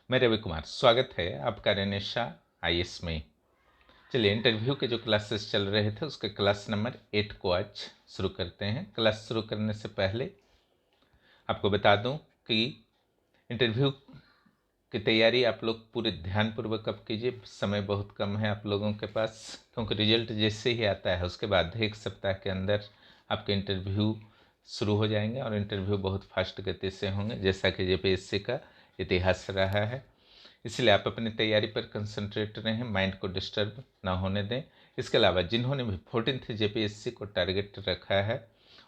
मैं रवि कुमार, स्वागत है आपका रेनेशा आईएएस में। चलिए, इंटरव्यू के जो क्लासेस चल रहे थे उसके क्लास नंबर 8 को आज शुरू करते हैं। क्लास शुरू करने से पहले आपको बता दूं कि इंटरव्यू की तैयारी आप लोग पूरे ध्यानपूर्वक अब कीजिए। समय बहुत कम है आप लोगों के पास, क्योंकि रिजल्ट जैसे ही आता है उसके बाद 1 सप्ताह के अंदर आपके इंटरव्यू शुरू हो जाएंगे और इंटरव्यू बहुत फास्ट गति से होंगे, जैसा कि जेपीएससी का इतिहास रहा है। इसलिए आप अपनी तैयारी पर कंसंट्रेट रहें, माइंड को डिस्टर्ब ना होने दें। इसके अलावा जिन्होंने भी 14th जेपीएससी को टारगेट रखा है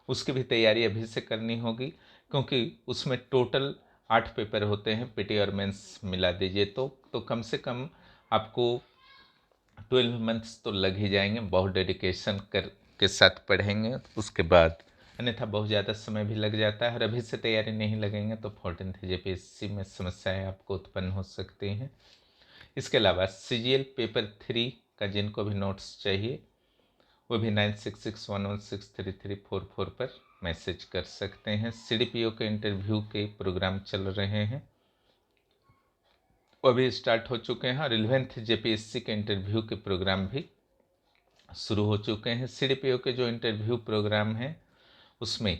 उसकी भी तैयारी अभी से करनी होगी, क्योंकि उसमें टोटल 8 पेपर होते हैं। पीटी और मेंस मिला दीजिए तो कम से कम आपको 12 मंथ्स तो लग ही जाएंगे। बहुत डेडिकेशन कर के साथ पढ़ेंगे उसके बाद, अन्यथा बहुत ज़्यादा समय भी लग जाता है और अभी से तैयारी नहीं लगेंगे तो 14th जेपीएससी में समस्याएं आपको उत्पन्न हो सकती हैं। इसके अलावा सीजीएल पेपर 3 का जिनको भी नोट्स चाहिए वो भी 9661163344 पर मैसेज कर सकते हैं। सीडीपीओ के इंटरव्यू के प्रोग्राम चल रहे हैं, वो भी स्टार्ट हो चुके हैं और 11th जेपीएससी के इंटरव्यू के प्रोग्राम भी शुरू हो चुके हैं। सीडीपीओ के जो इंटरव्यू प्रोग्राम हैं उसमें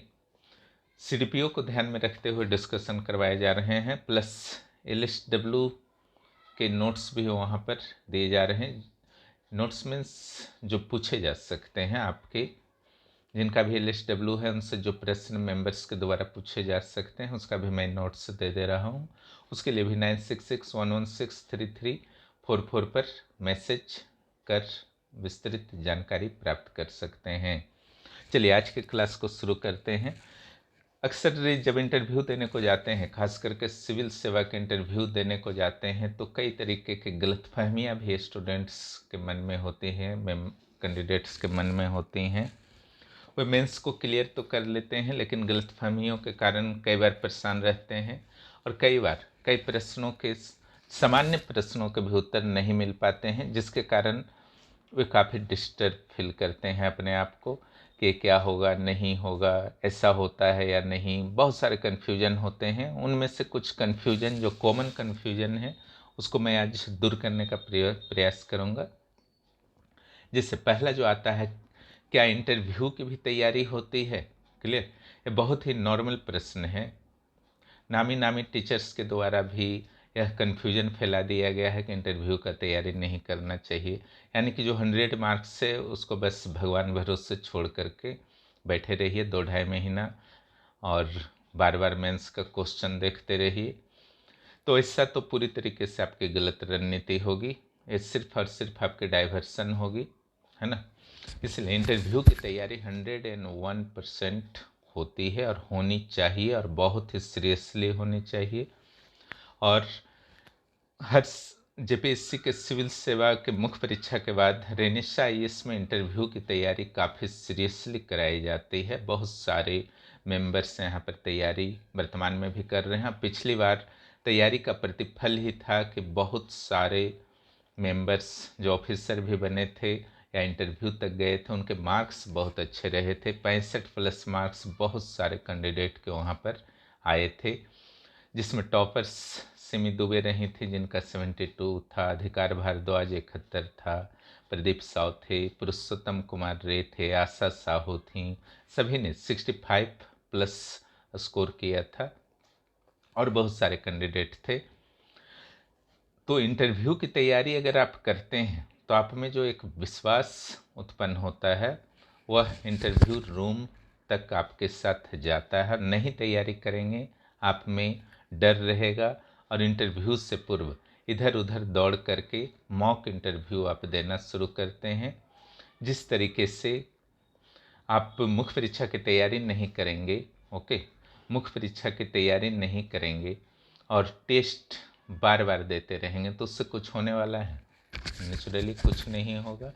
सीडीपीओ को ध्यान में रखते हुए डिस्कशन करवाए जा रहे हैं, प्लस एलएसडब्ल्यू के नोट्स भी वहाँ पर दिए जा रहे हैं। नोट्स मीन्स जो पूछे जा सकते हैं आपके, जिनका भी एलएसडब्ल्यू है उनसे जो प्रश्न मेंबर्स के द्वारा पूछे जा सकते हैं उसका भी मैं नोट्स दे रहा हूँ। उसके लिए भी 9661163344 पर मैसेज कर विस्तृत जानकारी प्राप्त कर सकते हैं। चलिए, आज के क्लास को शुरू करते हैं। अक्सर जब इंटरव्यू देने को जाते हैं, खास करके सिविल सेवा के इंटरव्यू देने को जाते हैं, तो कई तरीके की गलतफहमियां भी स्टूडेंट्स के मन में होती हैं, कैंडिडेट्स के मन में होती हैं। वे मेंस को क्लियर तो कर लेते हैं लेकिन गलतफहमियों के कारण कई बार परेशान रहते हैं और कई बार कई प्रश्नों के, सामान्य प्रश्नों के भी उत्तर नहीं मिल पाते हैं, जिसके कारण वे काफ़ी डिस्टर्ब फील करते हैं अपने आप को कि क्या होगा नहीं होगा, ऐसा होता है या नहीं। बहुत सारे कन्फ्यूजन होते हैं। उनमें से कुछ कन्फ्यूजन जो कॉमन कन्फ्यूजन है उसको मैं आज दूर करने का प्रयास करूँगा। जिससे पहला जो आता है, क्या इंटरव्यू की भी तैयारी होती है? क्लियर, ये बहुत ही नॉर्मल प्रश्न है। नामी नामी टीचर्स के द्वारा भी यह कन्फ्यूजन फैला दिया गया है कि इंटरव्यू का तैयारी नहीं करना चाहिए, यानी कि जो 100 मार्क्स है उसको बस भगवान भरोसे छोड़ करके बैठे रहिए 2-2.5 महीना और बार बार मेंस का क्वेश्चन देखते रहिए। तो ऐसा तो पूरी तरीके से आपकी गलत रणनीति होगी, ये सिर्फ और सिर्फ आपकी डाइवर्सन होगी, है ना। इसलिए इंटरव्यू की तैयारी 101% होती है और होनी चाहिए और बहुत ही सीरियसली होनी चाहिए। और हर जेपीएससी के सिविल सेवा के मुख्य परीक्षा के बाद रेनिशा आईएएस में इंटरव्यू की तैयारी काफ़ी सीरियसली कराई जाती है। बहुत सारे मेंबर्स यहाँ पर तैयारी वर्तमान में भी कर रहे हैं। पिछली बार तैयारी का प्रतिफल ही था कि बहुत सारे मेंबर्स जो ऑफिसर भी बने थे या इंटरव्यू तक गए थे उनके मार्क्स बहुत अच्छे रहे थे। 65+ मार्क्स बहुत सारे कैंडिडेट के वहाँ पर आए थे, जिसमें टॉपर्स सिमी दुबे रही थी जिनका 72 था, अधिकार भारद्वाज 71 था, प्रदीप साव थे, पुरुषोत्तम कुमार रे थे, आशा साहू थी, सभी ने 65+ स्कोर किया था और बहुत सारे कैंडिडेट थे। तो इंटरव्यू की तैयारी अगर आप करते हैं तो आप में जो एक विश्वास उत्पन्न होता है वह इंटरव्यू रूम तक आपके साथ जाता है। नहीं तैयारी करेंगे आप में डर रहेगा और इंटरव्यू से पूर्व इधर उधर दौड़ करके मॉक इंटरव्यू आप देना शुरू करते हैं। जिस तरीके से आप मुख्य परीक्षा की तैयारी नहीं करेंगे, ओके, मुख्य परीक्षा की तैयारी नहीं करेंगे और टेस्ट बार बार देते रहेंगे तो उससे कुछ होने वाला है? नेचुरली कुछ नहीं होगा।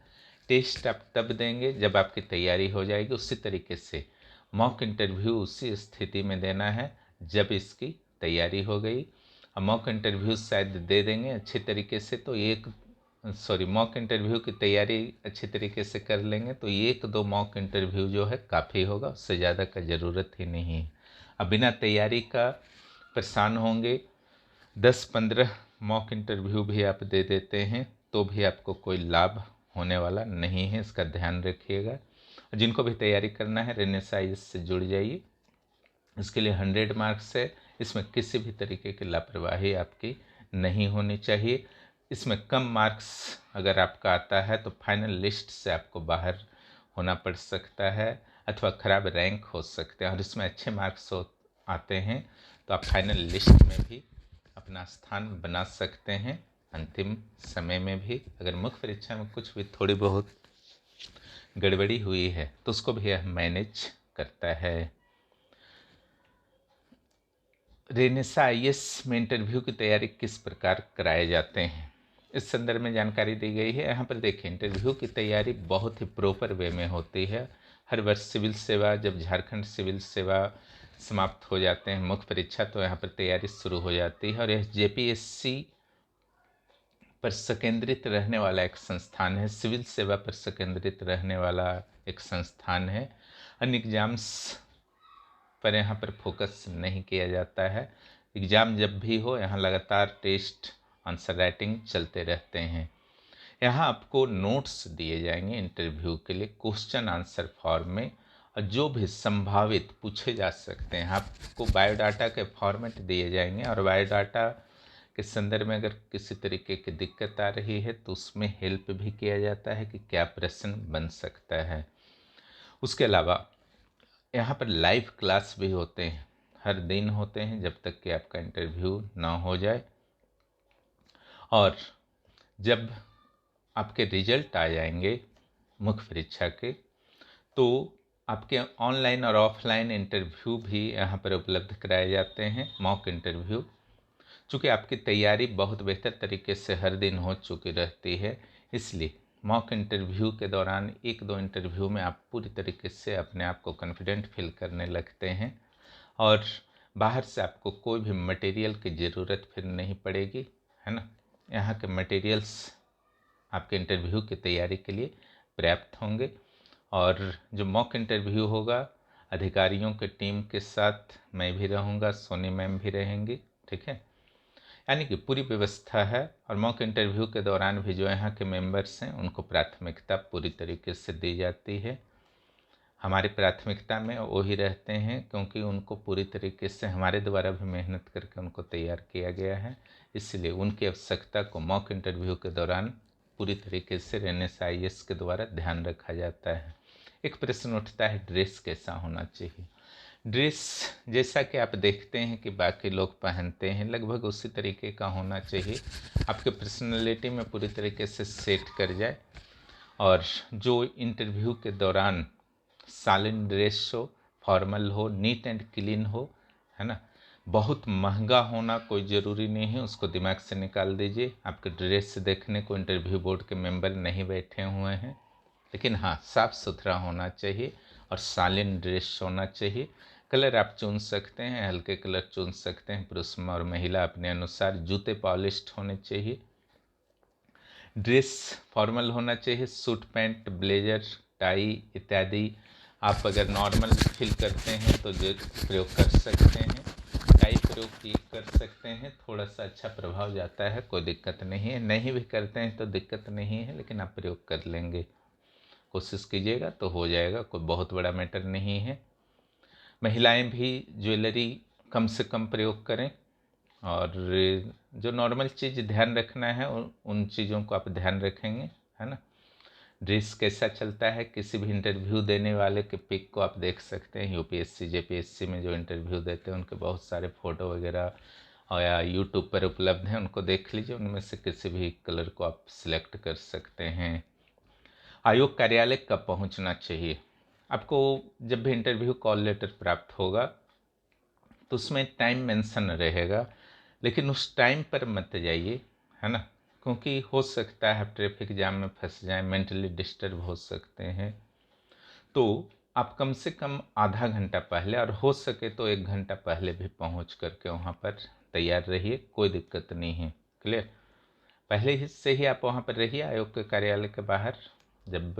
टेस्ट आप तब देंगे जब आपकी तैयारी हो जाएगी। उसी तरीके से मॉक इंटरव्यू उसी स्थिति में देना है जब इसकी तैयारी हो गई। और मॉक इंटरव्यू शायद दे देंगे अच्छी तरीके से तो मॉक इंटरव्यू की तैयारी अच्छी तरीके से कर लेंगे तो 1-2 मॉक इंटरव्यू जो है काफ़ी होगा, उससे ज़्यादा का ज़रूरत ही नहीं है। अब बिना तैयारी का परेशान होंगे, 10-15 मॉक इंटरव्यू भी आप दे देते हैं तो भी आपको कोई लाभ होने वाला नहीं है, इसका ध्यान रखिएगा। जिनको भी तैयारी करना है रेनेसाइज से जुड़ जाइए। इसके लिए 100 मार्क्स है, इसमें किसी भी तरीके की लापरवाही आपकी नहीं होनी चाहिए। इसमें कम मार्क्स अगर आपका आता है तो फाइनल लिस्ट से आपको बाहर होना पड़ सकता है अथवा ख़राब रैंक हो सकते हैं, और इसमें अच्छे मार्क्स आते हैं तो आप फाइनल लिस्ट में भी अपना स्थान बना सकते हैं। अंतिम समय में भी अगर मुख्य परीक्षा में कुछ भी थोड़ी बहुत गड़बड़ी हुई है तो उसको भी यह मैनेज करता है। रेनेसा आईएएस में इंटरव्यू की तैयारी किस प्रकार कराए जाते हैं, इस संदर्भ में जानकारी दी गई है। यहाँ पर देखिए, इंटरव्यू की तैयारी बहुत ही प्रॉपर वे में होती है। हर वर्ष सिविल सेवा, जब झारखंड सिविल सेवा समाप्त हो जाते हैं मुख्य परीक्षा, तो यहाँ पर तैयारी शुरू हो जाती है। और यह जेपीएससी पर संकेंद्रित रहने वाला एक संस्थान है, सिविल सेवा पर संकेंद्रित रहने वाला एक संस्थान है। अन्य एग्जाम्स पर यहाँ पर फोकस नहीं किया जाता है। एग्ज़ाम जब भी हो यहाँ लगातार टेस्ट, आंसर राइटिंग चलते रहते हैं। यहाँ आपको नोट्स दिए जाएंगे इंटरव्यू के लिए क्वेश्चन आंसर फॉर्म में, और जो भी संभावित पूछे जा सकते हैं। आपको बायोडाटा के फॉर्मेट दिए जाएंगे, और बायोडाटा के संदर्भ में अगर किसी तरीके की दिक्कत आ रही है तो उसमें हेल्प भी किया जाता है कि क्या प्रश्न बन सकता है। उसके अलावा यहाँ पर लाइव क्लास भी होते हैं, हर दिन होते हैं जब तक कि आपका इंटरव्यू ना हो जाए। और जब आपके रिजल्ट आ जाएंगे मुख्य परीक्षा के, तो आपके ऑनलाइन और ऑफलाइन इंटरव्यू भी यहाँ पर उपलब्ध कराए जाते हैं, मॉक इंटरव्यू। चूँकि आपकी तैयारी बहुत बेहतर तरीके से हर दिन हो चुकी रहती है, इसलिए मॉक इंटरव्यू के दौरान 1-2 इंटरव्यू में आप पूरी तरीके से अपने आप को कॉन्फिडेंट फील करने लगते हैं, और बाहर से आपको कोई भी मटेरियल की ज़रूरत फिर नहीं पड़ेगी, है ना। यहाँ के मटेरियल्स आपके इंटरव्यू की तैयारी के लिए पर्याप्त होंगे। और जो मॉक इंटरव्यू होगा अधिकारियों के टीम के साथ मैं भी रहूँगा, सोनी मैम भी रहेंगी, ठीक है। यानी कि पूरी व्यवस्था है। और मॉक इंटरव्यू के दौरान भी जो यहाँ के मेंबर्स हैं उनको प्राथमिकता पूरी तरीके से दी जाती है। हमारी प्राथमिकता में वो ही रहते हैं, क्योंकि उनको पूरी तरीके से हमारे द्वारा भी मेहनत करके उनको तैयार किया गया है, इसलिए उनकी आवश्यकता को मॉक इंटरव्यू के दौरान पूरी तरीके से रेनेसा आईएएस के द्वारा ध्यान रखा जाता है। एक प्रश्न उठता है, ड्रेस कैसा होना चाहिए। ड्रेस जैसा कि आप देखते हैं कि बाकी लोग पहनते हैं, लगभग उसी तरीके का होना चाहिए, आपके पर्सनैलिटी में पूरी तरीके से सेट कर जाए। और जो इंटरव्यू के दौरान सालिन ड्रेस हो, फॉर्मल हो, नीट एंड क्लीन हो, है ना। बहुत महंगा होना कोई ज़रूरी नहीं है, उसको दिमाग से निकाल दीजिए। आपके ड्रेस देखने को इंटरव्यू बोर्ड के मेंबर नहीं बैठे हुए हैं, लेकिन हाँ साफ़ सुथरा होना चाहिए और सालिन ड्रेस होना चाहिए। कलर आप चुन सकते हैं, हल्के कलर चुन सकते हैं, पुरुष और महिला अपने अनुसार। जूते पॉलिश्ड होने चाहिए। ड्रेस फॉर्मल होना चाहिए, सूट पैंट, ब्लेजर, टाई इत्यादि। आप अगर नॉर्मल फील करते हैं तो जो प्रयोग कर सकते हैं, टाई प्रयोग कर सकते हैं, थोड़ा सा अच्छा प्रभाव जाता है, कोई दिक्कत नहीं है। नहीं भी करते हैं तो दिक्कत नहीं है, लेकिन आप प्रयोग कर लेंगे, कोशिश कीजिएगा तो हो जाएगा, कोई बहुत बड़ा मैटर नहीं है। महिलाएं भी ज्वेलरी कम से कम प्रयोग करें, और जो नॉर्मल चीज़ ध्यान रखना है उन चीज़ों को आप ध्यान रखेंगे, है ना। ड्रेस कैसा चलता है, किसी भी इंटरव्यू देने वाले के पिक को आप देख सकते हैं। यूपीएससी जेपीएससी में जो इंटरव्यू देते हैं उनके बहुत सारे फ़ोटो वगैरह और या यूट्यूब पर उपलब्ध हैं, उनको देख लीजिए, उनमें से किसी भी कलर को आप सिलेक्ट कर सकते हैं। आयोग कार्यालय कब पहुंचना चाहिए। आपको जब भी इंटरव्यू कॉल लेटर प्राप्त होगा तो उसमें टाइम मेंशन रहेगा, लेकिन उस टाइम पर मत जाइए, है ना, क्योंकि हो सकता है ट्रैफिक जाम में फंस जाएं, मेंटली डिस्टर्ब हो सकते हैं। तो आप कम से कम आधा घंटा पहले, और हो सके तो 1 घंटा पहले भी पहुंच करके वहां पर तैयार रहिए, कोई दिक्कत नहीं है। क्लियर। पहले ही से ही आप वहाँ पर रहिए आयोग के कार्यालय के बाहर। जब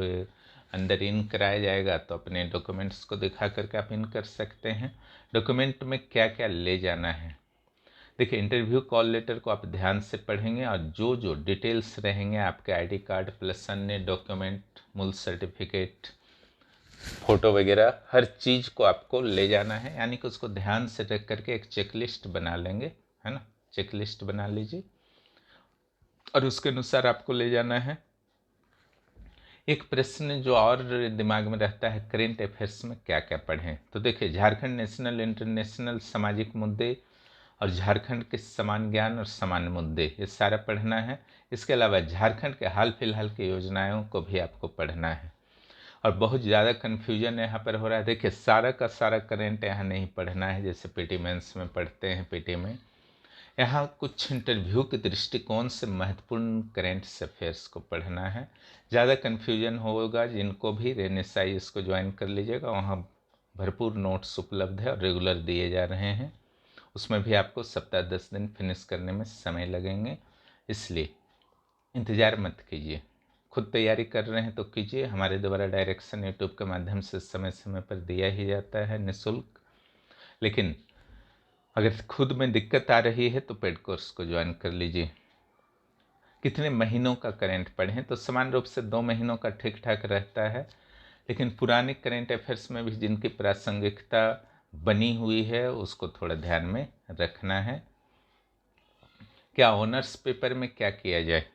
अंदर इन कराया जाएगा तो अपने डॉक्यूमेंट्स को दिखा करके आप इन कर सकते हैं। डॉक्यूमेंट में क्या क्या ले जाना है, देखिए, इंटरव्यू कॉल लेटर को आप ध्यान से पढ़ेंगे और जो जो डिटेल्स रहेंगे आपके आईडी कार्ड प्लस अन्य डॉक्यूमेंट, मूल सर्टिफिकेट, फ़ोटो वगैरह, हर चीज़ को आपको ले जाना है, यानी कि उसको ध्यान से रख करके एक चेकलिस्ट बना लेंगे, है ना। चेकलिस्ट बना लीजिए और उसके अनुसार आपको ले जाना है। एक प्रश्न जो और दिमाग में रहता है, करेंट अफेयर्स में क्या क्या पढ़ें। तो देखिए, झारखंड नेशनल इंटरनेशनल सामाजिक मुद्दे और झारखंड के समान ज्ञान और समान मुद्दे, ये सारा पढ़ना है। इसके अलावा झारखंड के हाल फिलहाल की योजनाओं को भी आपको पढ़ना है। और बहुत ज़्यादा कन्फ्यूजन यहाँ पर हो रहा है। देखिए, सारा का सारा करेंट यहाँ नहीं पढ़ना है जैसे पीटी मेंस में पढ़ते हैं। पीटी में यहाँ कुछ इंटरव्यू के दृष्टिकोण से महत्वपूर्ण करेंट अफेयर्स को पढ़ना है। ज़्यादा कन्फ्यूजन होगा जिनको भी रेनेसाई इसको ज्वाइन कर लीजिएगा, वहाँ भरपूर नोट्स उपलब्ध है और रेगुलर दिए जा रहे हैं। उसमें भी आपको सप्ताह 10 दिन फिनिश करने में समय लगेंगे, इसलिए इंतज़ार मत कीजिए। खुद तैयारी कर रहे हैं तो कीजिए, हमारे द्वारा डायरेक्शन यूट्यूब के माध्यम से समय समय पर दिया ही जाता है निःशुल्क। लेकिन अगर खुद में दिक्कत आ रही है तो पेड कोर्स को ज्वाइन कर लीजिए। कितने महीनों का करेंट पढ़ें, तो समान रूप से 2 महीनों का ठीक ठाक रहता है, लेकिन पुराने करेंट अफेयर्स में भी जिनकी प्रासंगिकता बनी हुई है उसको थोड़ा ध्यान में रखना है। क्या ऑनर्स पेपर में क्या किया जाए,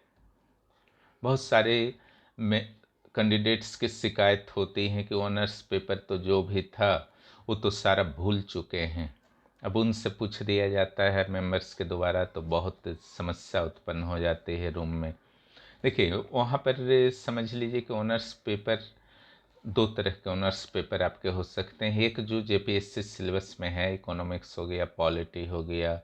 बहुत सारे में कैंडिडेट्स की शिकायत होती है कि ऑनर्स पेपर तो जो भी था वो तो सारा भूल चुके हैं। अब उनसे पूछ दिया जाता है मेंबर्स के द्वारा तो बहुत समस्या उत्पन्न हो जाती है रूम में। देखिए, वहाँ पर समझ लीजिए कि ऑनर्स पेपर 2 तरह के ऑनर्स पेपर आपके हो सकते हैं। एक जो जेपीएससी सिलेबस में है, इकोनॉमिक्स हो गया, पॉलिटी हो गया,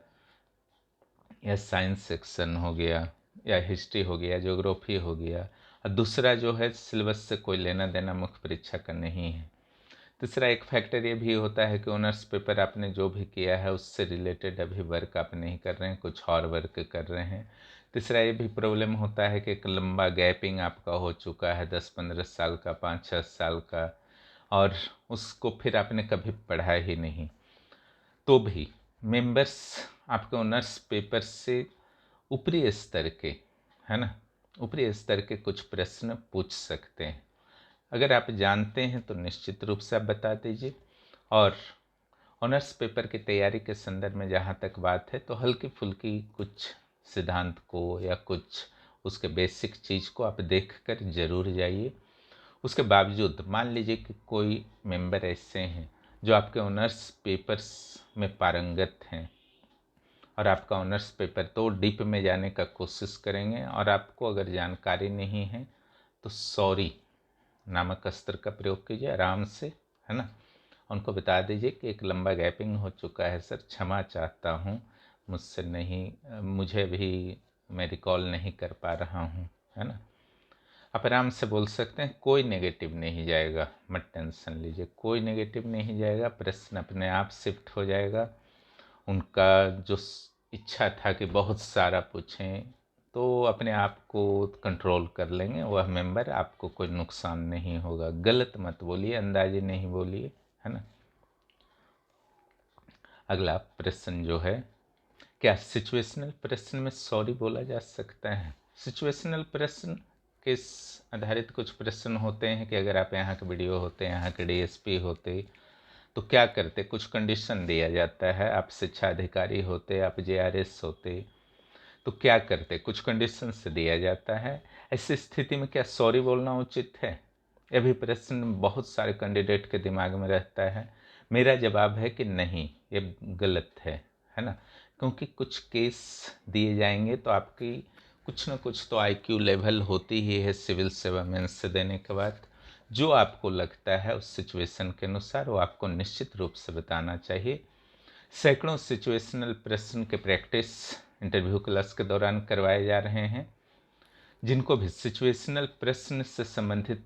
या साइंस सेक्शन हो गया, या हिस्ट्री हो गया, ज्योग्राफी हो गया। और दूसरा जो है सिलेबस से कोई लेना देना मुख्य परीक्षा का नहीं है। तीसरा एक फैक्टर ये भी होता है कि ऑनर्स पेपर आपने जो भी किया है उससे रिलेटेड अभी वर्क आप नहीं कर रहे हैं, कुछ और वर्क कर रहे हैं। तीसरा ये भी प्रॉब्लम होता है कि एक लंबा गैपिंग आपका हो चुका है 10-15 साल का, 5-6 साल का, और उसको फिर आपने कभी पढ़ा ही नहीं। तो भी मेंबर्स आपके ऑनर्स पेपर से ऊपरी स्तर के, है ना, ऊपरी स्तर के कुछ प्रश्न पूछ सकते हैं। अगर आप जानते हैं तो निश्चित रूप से आप बता दीजिए। और ऑनर्स पेपर की तैयारी के संदर्भ में जहाँ तक बात है, तो हल्की फुल्की कुछ सिद्धांत को या कुछ उसके बेसिक चीज़ को आप देख कर जरूर जाइए। उसके बावजूद मान लीजिए कि कोई मेंबर ऐसे हैं जो आपके ऑनर्स पेपर्स में पारंगत हैं और आपका ऑनर्स पेपर तो डीप में जाने का कोशिश करेंगे, और आपको अगर जानकारी नहीं है तो सॉरी नामक अस्त्र का प्रयोग कीजिए आराम से, है ना। उनको बता दीजिए कि एक लंबा गैपिंग हो चुका है सर, क्षमा चाहता हूँ, मुझसे नहीं, मुझे भी मैं रिकॉल नहीं कर पा रहा हूँ, है ना। आप आराम से बोल सकते हैं, कोई नेगेटिव नहीं जाएगा, मत टेंशन लीजिए, कोई नेगेटिव नहीं जाएगा, प्रश्न अपने आप शिफ्ट हो जाएगा। उनका जो इच्छा था कि बहुत सारा पूछें, तो अपने आप को कंट्रोल कर लेंगे वह मेंबर, आपको कोई नुकसान नहीं होगा। गलत मत बोलिए, अंदाजे नहीं बोलिए, है ना। अगला प्रश्न जो है, क्या सिचुएशनल प्रश्न में सॉरी बोला जा सकता है। सिचुएशनल प्रश्न किस आधारित कुछ प्रश्न होते हैं कि अगर आप यहाँ के वीडियो होते, यहाँ के डीएसपी होते तो क्या करते। कुछ कंडीशन दिया जाता है, आप शिक्षा अधिकारी होते, आप जेआरएस होते तो क्या करते, कुछ कंडीशन से दिया जाता है। ऐसी स्थिति में क्या सॉरी बोलना उचित है, यह भी प्रश्न बहुत सारे कैंडिडेट के दिमाग में रहता है। मेरा जवाब है कि नहीं, ये गलत है ना। क्योंकि कुछ केस दिए जाएंगे तो आपकी कुछ ना कुछ तो आईक्यू लेवल होती ही है सिविल सेवा मेंस से देने के बाद। जो आपको लगता है उस सिचुएशन के अनुसार वो आपको निश्चित रूप से बताना चाहिए। सैकड़ों सिचुएशनल प्रश्न के प्रैक्टिस इंटरव्यू क्लास के दौरान करवाए जा रहे हैं। जिनको भी सिचुएशनल प्रश्न से संबंधित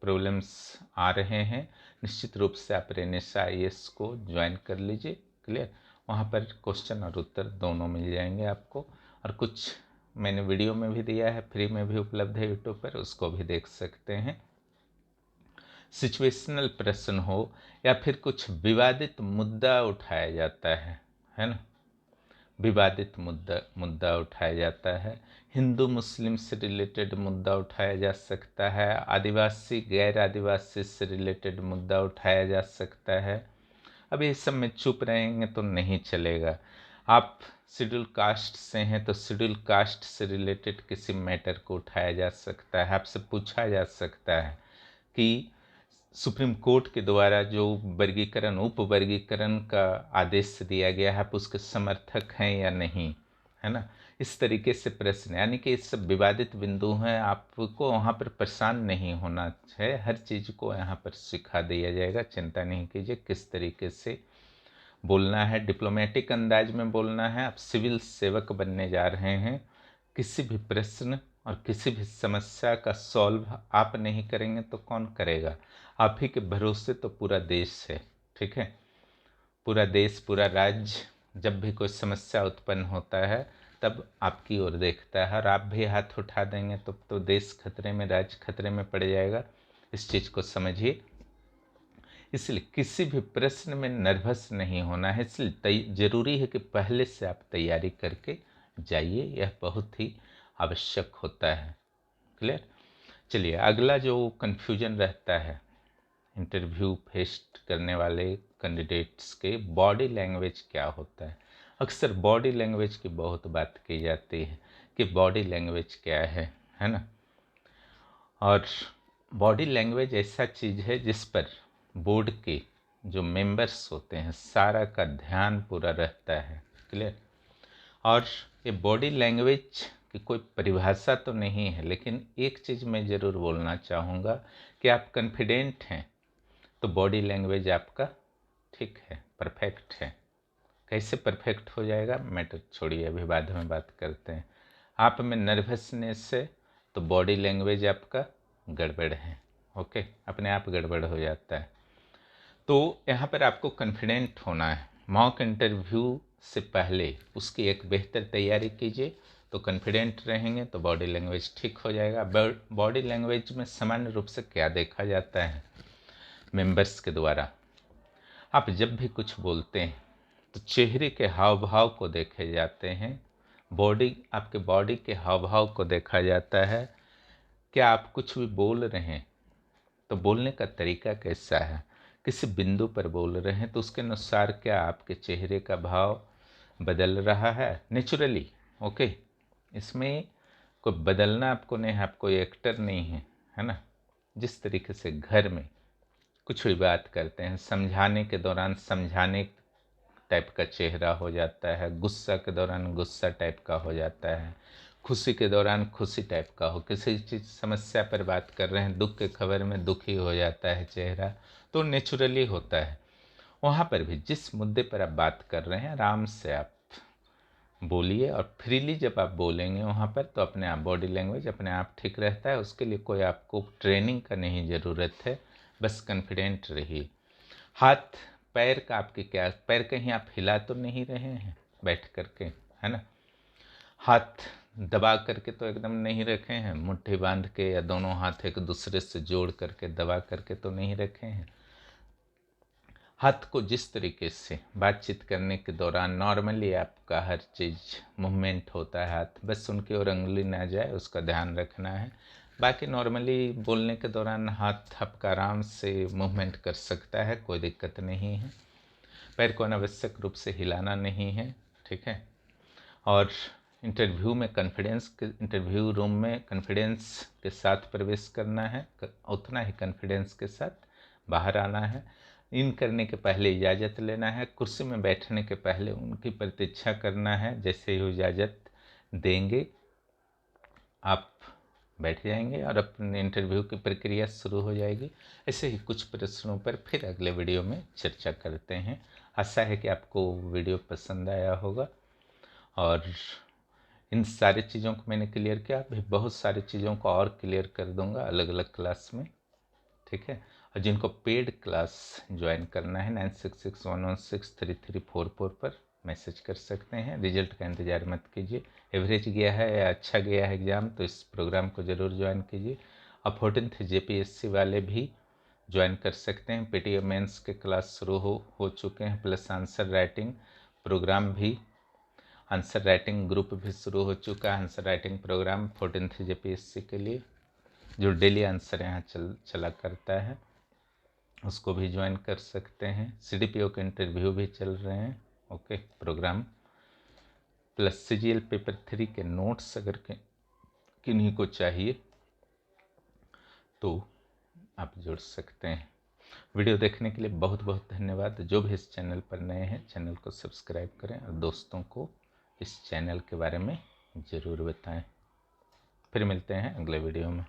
प्रॉब्लम्स आ रहे हैं, निश्चित रूप से आप रेनेसा आईएएस को ज्वाइन कर लीजिए। क्लियर, वहाँ पर क्वेश्चन और उत्तर दोनों मिल जाएंगे आपको। और कुछ मैंने वीडियो में भी दिया है, फ्री में भी उपलब्ध है यूट्यूब पर, उसको भी देख सकते हैं। सिचुएशनल प्रश्न हो या फिर कुछ विवादित मुद्दा उठाया जाता है ना, विवादित मुद्दा उठाया जाता है, हिंदू मुस्लिम से रिलेटेड मुद्दा उठाया जा सकता है, आदिवासी गैर आदिवासी से रिलेटेड मुद्दा उठाया जा सकता है। अब इस सब में चुप रहेंगे तो नहीं चलेगा। आप शेड्यूल कास्ट से हैं तो शेड्यूल कास्ट से रिलेटेड किसी मैटर को उठाया जा सकता है, आपसे पूछा जा सकता है कि सुप्रीम कोर्ट के द्वारा जो वर्गीकरण उप वर्गीकरण का आदेश दिया गया है, आप उसके समर्थक हैं या नहीं, है ना। इस तरीके से प्रश्न, यानी कि ये सब विवादित बिंदु हैं, आपको वहाँ पर परेशान नहीं होना है, हर चीज़ को यहाँ पर सिखा दिया जाएगा, चिंता नहीं कीजिए। किस तरीके से बोलना है, डिप्लोमेटिक अंदाज में बोलना है। आप सिविल सेवक बनने जा रहे हैं, किसी भी प्रश्न और किसी भी समस्या का सॉल्व आप नहीं करेंगे तो कौन करेगा। आप ही के भरोसे तो पूरा देश है, ठीक है। पूरा देश, पूरा राज्य जब भी कोई समस्या उत्पन्न होता है तब आपकी ओर देखता है, और आप भी हाथ उठा देंगे तो देश खतरे में, राज्य खतरे में पड़ जाएगा। इस चीज़ को समझिए। इसलिए किसी भी प्रश्न में नर्वस नहीं होना है, इसलिए ज़रूरी है कि पहले से आप तैयारी करके जाइए, यह बहुत ही आवश्यक होता है। क्लियर। चलिए, अगला जो कन्फ्यूजन रहता है इंटरव्यू फेस करने वाले कैंडिडेट्स के, बॉडी लैंग्वेज क्या होता है। अक्सर बॉडी लैंग्वेज की बहुत बात की जाती है कि बॉडी लैंग्वेज क्या है ना। और बॉडी लैंग्वेज ऐसा चीज़ है जिस पर बोर्ड के जो मेंबर्स होते हैं सारा का ध्यान पूरा रहता है। क्लियर। और ये बॉडी लैंग्वेज की कोई परिभाषा तो नहीं है, लेकिन एक चीज़ मैं ज़रूर बोलना चाहूँगा कि आप कॉन्फिडेंट हैं तो बॉडी लैंग्वेज आपका ठीक है, परफेक्ट है। कैसे परफेक्ट हो जाएगा मैटर छोड़िए, अभी बाद में बात करते हैं। आप में नर्वसनेस है तो बॉडी लैंग्वेज आपका गड़बड़ है, ओके, अपने आप गड़बड़ हो जाता है। तो यहाँ पर आपको कॉन्फिडेंट होना है। मॉक इंटरव्यू से पहले उसकी एक बेहतर तैयारी कीजिए, तो कॉन्फिडेंट रहेंगे तो बॉडी लैंग्वेज ठीक हो जाएगा। बॉडी लैंग्वेज में सामान्य रूप से क्या देखा जाता है मेंबर्स के द्वारा, आप जब भी कुछ बोलते हैं तो चेहरे के हाव भाव को देखे जाते हैं, आपके बॉडी के हाव भाव को देखा जाता है। क्या आप कुछ भी बोल रहे हैं तो बोलने का तरीका कैसा है, किसी बिंदु पर बोल रहे हैं तो उसके अनुसार क्या आपके चेहरे का भाव बदल रहा है नेचुरली, ओके। इसमें कोई बदलना आपको नहीं है, आप कोई एक्टर नहीं है ना। जिस तरीके से घर में कुछ भी बात करते हैं, समझाने के दौरान समझाने टाइप का चेहरा हो जाता है, गुस्सा के दौरान गुस्सा टाइप का हो जाता है, खुशी के दौरान खुशी टाइप का हो, किसी चीज़ समस्या पर बात कर रहे हैं, दुख के खबर में दुखी हो जाता है चेहरा, तो नेचुरली होता है। वहाँ पर भी जिस मुद्दे पर आप बात कर रहे हैं आराम से आप बोलिए, और फ्रीली जब आप बोलेंगे वहाँ पर तो अपने आप बॉडी लैंग्वेज अपने आप ठीक रहता है। उसके लिए कोई आपको ट्रेनिंग का नहीं ज़रूरत है, बस कॉन्फिडेंट रहिए। हाथ पैर का आपके क्या, पैर कहीं आप हिला तो नहीं रहे हैं बैठ करके, है ना। हाथ दबा करके तो एकदम नहीं रखे हैं, मुट्ठी बांध के या दोनों हाथ एक दूसरे से जोड़ करके दबा करके तो नहीं रखे हैं। हाथ को जिस तरीके से बातचीत करने के दौरान नॉर्मली आपका हर चीज़ मूवमेंट होता है, हाथ बस उनकी ओर उंगली ना जाए उसका ध्यान रखना है। बाकी नॉर्मली बोलने के दौरान हाथ आपका आराम से मूवमेंट कर सकता है, कोई दिक्कत नहीं है। पैर को अनावश्यक रूप से हिलाना नहीं है, ठीक है। और इंटरव्यू में इंटरव्यू रूम में कॉन्फिडेंस के साथ प्रवेश करना है, उतना ही कॉन्फिडेंस के साथ बाहर आना है। इन करने के पहले इजाज़त लेना है, कुर्सी में बैठने के पहले उनकी प्रतीक्षा करना है, जैसे ही इजाज़त देंगे आप बैठ जाएंगे और अपने इंटरव्यू की प्रक्रिया शुरू हो जाएगी। ऐसे ही कुछ प्रश्नों पर फिर अगले वीडियो में चर्चा करते हैं। आशा है कि आपको वीडियो पसंद आया होगा, और इन सारी चीज़ों को मैंने क्लियर किया, अभी बहुत सारी चीज़ों को और क्लियर कर दूंगा अलग अलग क्लास में, ठीक है। और जिनको पेड क्लास ज्वाइन करना है 9661163344 पर मैसेज कर सकते हैं। रिजल्ट का इंतज़ार मत कीजिए, एवरेज गया है या अच्छा गया है एग्ज़ाम तो इस प्रोग्राम को ज़रूर ज्वाइन कीजिए। और 14th JPSC वाले भी ज्वाइन कर सकते हैं। PTO मेंस के क्लास शुरू हो चुके हैं, प्लस आंसर राइटिंग प्रोग्राम भी। आंसर राइटिंग ग्रुप भी शुरू हो चुका है। Answer writing program 14th JPSC के लिए जो डेली आंसर यहाँ चला करता है, उसको भी ज्वाइन कर सकते हैं। CDPO के इंटरव्यू भी चल रहे हैं, okay program. Plus CGL paper 3 के नोट्स अगर किन्हीं को चाहिए तो आप जुड़ सकते हैं। वीडियो देखने के लिए बहुत बहुत धन्यवाद। जो भी इस चैनल पर नए हैं, चैनल को सब्सक्राइब करें और दोस्तों को इस चैनल के बारे में ज़रूर बताएं। फिर मिलते हैं अगले वीडियो में।